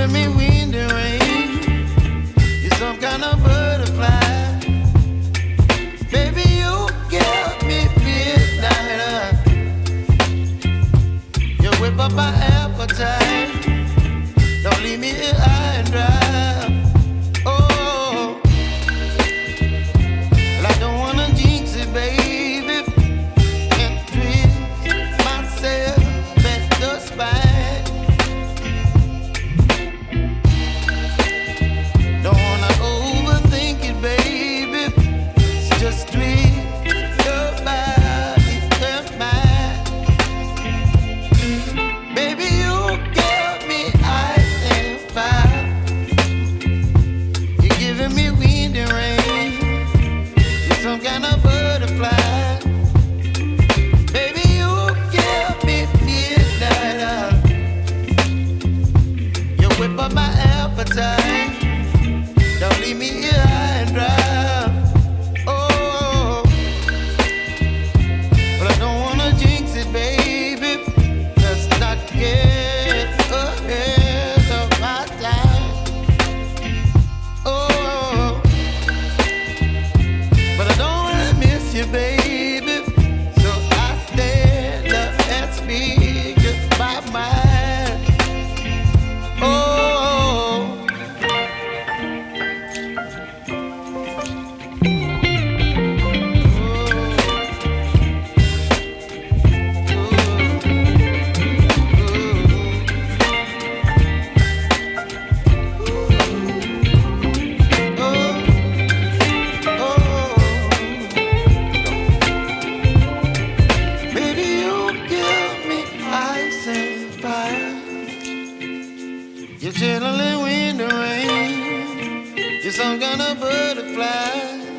giving me wind and rain. You're some kind of butterfly. Baby, you give me midnight. You whip up my appetite. Don't leave me here high and dry. Oh, well, I don't wanna jinx it, baby, and twist myself at the spine. Don't wanna overthink it, baby. It's just twist your body and mine. Baby, you give me ice and fire. You're giving me wind and rain. You're some kind of butterfly. Baby, you give me midnight. You whip up my appetite. Don't leave me here high and dry. Oh, but I don't wanna jinx it, baby. Let's not get ahead of my time. Oh, but I don't wanna miss you, baby. So I stand up and speak my mind. Oh. Baby, you give me ice and fire. You're chilling in wind and rain. You're some kind of butterfly.